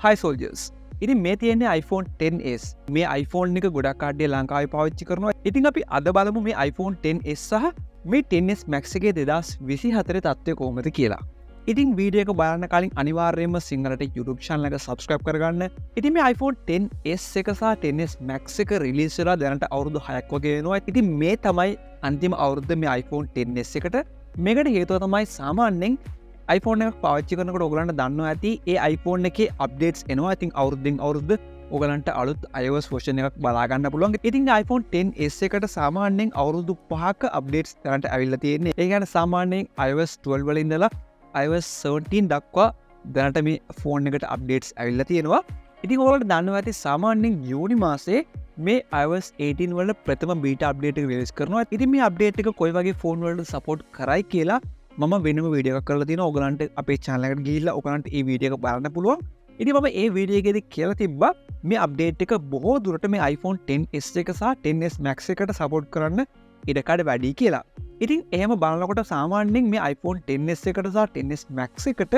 Hi soldiers. ඉතින් මේ තියෙන්නේ iPhone XS. මේ iPhone එක ගොඩක් කඩ්ඩිය ලංකාවේ පාවිච්චි කරනවා. ඉතින් අපි අද බලමු මේ iPhone XS සහ මේ XS Max එකේ 2024 තත්ත්වය කොහොමද කියලා. ඉතින් වීඩියෝ එක බලන්න කලින් අනිවාර්යයෙන්ම SinhalaTech YouTube channel එක subscribe කරගන්න. ඉතින් මේ iPhone XS එක සහ XS Max එක release වෙලා දැනට අවුරුදු 6ක් වගේ වෙනවා. ඉතින් මේ තමයි අන්තිම අවුරුද්ද මේ iPhone XS එකට. මේකට හේතුව තමයි සාමාන්‍යයෙන් iPhone එක පාවිච්චි කරනකොට ඔයගලන්ට දන්නවා ඇති ඒ iPhone එකේ updates එනවා. ඉතින් අවුරුද්දෙන් අවුරුද්ද ඔයගලන්ට අලුත් iOS version එකක් බලා ගන්න පුළුවන්. ඉතින් iPhone XS එකට සාමාන්‍යයෙන් අවුරුදු 5ක updates දැනට ඇවිල්ලා තියෙන්නේ. ඒ කියන්නේ සාමාන්‍යයෙන් iOS 12 වල ඉඳලා iOS 17 දක්වා දැනට මේ ෆෝන් එකට updates ඇවිල්ලා තියෙනවා. ඉතින් ඔයගලන්ට දන්නවා ඇති සාමාන්‍යයෙන් ජූනි මාසයේ මේ iOS 18 වල ප්‍රථම බීටා අප්ඩේට් එක රිලීස් කරනවා. ඉතින් මේ අප්ඩේට් එක කොයි වගේ ෆෝන් වලට සපෝට් කරයි කියලා මම වෙනම වීඩියෝ එකක් කරලා තියෙනවා. ඔයගලන්ට අපේ channel එකට ගිහිල්ලා ඔයගලන්ට මේ වීඩියෝ එක බලන්න පුළුවන්. ඉතින් මම මේ වීඩියෝ එකේදී කියලා තිබ්බා මේ අප්ඩේට් එක බොහෝ දුරට මේ iPhone XS එක සහ XS Max එකට සපෝට් කරන්න ඉඩකඩ වැඩි කියලා. ඉතින් එහෙම බලනකොට සාමාන්‍යයෙන් මේ iPhone XS එකට සහ XS Max එකට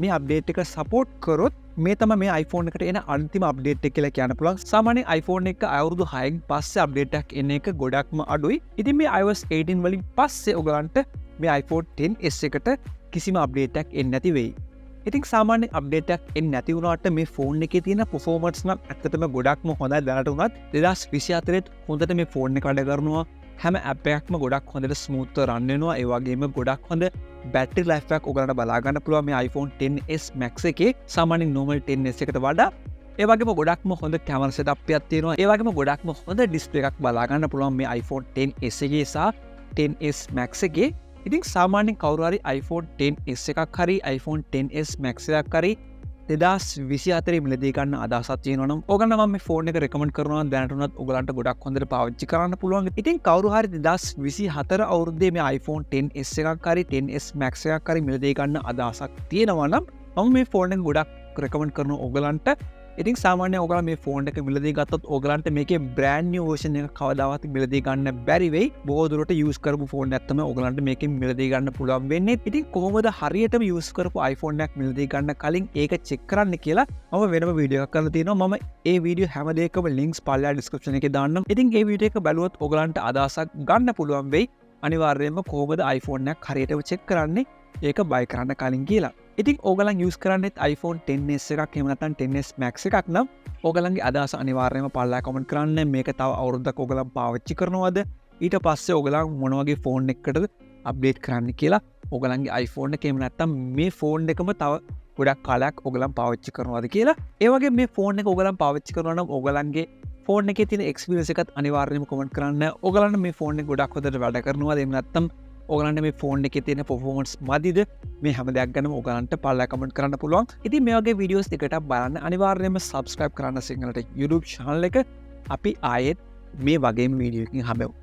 මේ අප්ඩේට් එක සපෝට් කරොත් මේ තමයි මේ iPhone එකට එන අන්තිම අප්ඩේට් එක කියලා කියන්න පුළුවන්. සාමාන්‍යයෙන් iPhone එක අවුරුදු 6න් පස්සේ අප්ඩේට් එකක් එන එක ගොඩක්ම අඩුයි. ඉතින් මේ iOS 18 වලින් පස්සේ ඔයගලන්ට මේ iPhone XS එකට කිසිම අප්ඩේට් එකක් එන්නේ නැති වෙයි. ඉතින් සාමාන්‍යයෙන් අප්ඩේට් එකක් එන්නේ නැති වුණාට මේ ෆෝන් එකේ තියෙන performance නම් ඇත්තටම ගොඩක්ම හොඳයි. දැනට උනත් 2024 හොඳට මේ ෆෝන් එක වැඩ කරනවා. හැම ඇප් එකක්ම ගොඩක් හොඳට ස්මූත්ව රන් වෙනවා. ඒ වගේම ගොඩක් හොඳ බැටරි ලයිෆ් එකක් ඔයගලන්ට බලා ගන්න පුළුවන් මේ iPhone XS Max එකේ සාමාන්‍යයෙන් normal XS එකට වඩා. ඒ වගේම ගොඩක්ම හොඳ කැමරා සෙටප් එකක් තියෙනවා. ඒ වගේම ගොඩක්ම හොඳ ඩිස්ප්ලේ එකක් බලා ගන්න පුළුවන් මේ iPhone XS එකේ සහ XS Max එකේ. ඉතින් සාමාන්‍යයෙන් කවුරු හරි iPhone XS එකක් හරි iPhone XS Max එකක් හරි 2024 මිලදී ගන්න අදහසක් තියෙනවා නම් ඕගොල්ලන්ට මම මේ ෆෝන් එක රෙකමන්ඩ් කරනවා. දැනට උනත් ඔයගලන්ට ගොඩක් හොඳට පාවිච්චි කරන්න පුළුවන්. ඉතින් කවුරු හරි 2024 අවුරුද්දේ මේ iPhone XS එකක් හරි XS Max එකක් හරි මිලදී ගන්න අදහසක් තියෙනවා නම් මම මේ ෆෝන් එක ගොඩක් රෙකමන්ඩ් කරනවා ඔයගලන්ට. ඉතින් සාමාන්‍යයෙන් ඔයගොල්ලෝ මේ ෆෝන් එක මිලදී ගත්තොත් ඔයගලන්ට මේකේ brand new version එක කවදාවත් මිලදී ගන්න බැරි වෙයි. බොහෝ දුරට use කරපු ෆෝන් එකක් තමයි ඔයගලන්ට මේකෙන් මිලදී ගන්න පුළුවන් වෙන්නේ. ඉතින් කොහොමද හරියටම use කරපු iPhone එකක් මිලදී ගන්න කලින් ඒක check කරන්න කියලා මම වෙනම වීඩියෝ එකක් කරලා තියෙනවා. මම ඒ වීඩියෝ හැම දෙයකම links පල්ලා description එකේ දාන්නම්. ඉතින් මේ වීඩියෝ එක බලුවොත් ඔයගලන්ට අදහසක් ගන්න පුළුවන් වෙයි. අනිවාර්යයෙන්ම කොහොමද iPhone එකක් හරියටම check කරන්නේ ඒක buy කරන්න කලින් කියලා. ඉතින් ඕගලන් use කරන්නෙත් iPhone XS එකක් එහෙම නැත්නම් XS Max එකක් නම් ඕගලන්ගේ අදහස අනිවාර්යයෙන්ම පල්ලා කමෙන්ට් කරන්න. මේක තව අවුරුද්දක් ඕගලන් පාවිච්චි කරනවද? ඊට පස්සේ ඕගලන් මොන වගේ ෆෝන් එකකටද අප්ඩේට් කරන්න කියලා ඕගලන්ගේ iPhone එක එහෙම නැත්නම් මේ ෆෝන් එකම තව ගොඩක් කාලයක් ඕගලන් පාවිච්චි කරනවද කියලා. ඒ වගේ මේ ෆෝන් එක ඕගලන් පාවිච්චි කරනවා නම් ඕගලන්ගේ ෆෝන් එකේ තියෙන එක්ස්පීරියන්ස් එකත් අනිවාර්යයෙන්ම කමෙන්ට් කරන්න. ඕගලන්ට මේ ෆෝන් එක ගොඩක් හොඳට වැඩ කරනවද? එහෙම නැත්නම් ඕගලන්ට මේ ෆෝන් එකේ තියෙන performance මදිද? මේ හැම දෙයක් ගැනම ඕගලන්ට පල්ලා කමෙන්ට් කරන්න පුළුවන්. ඉතින් මේ වගේ වීඩියෝස් දෙකට බලන්න අනිවාර්යයෙන්ම subscribe කරන්න SinhalaTech YouTube channel එක. අපි ආයෙත් මේ වගේම වීඩියෝ එකකින් හම්බෙමු.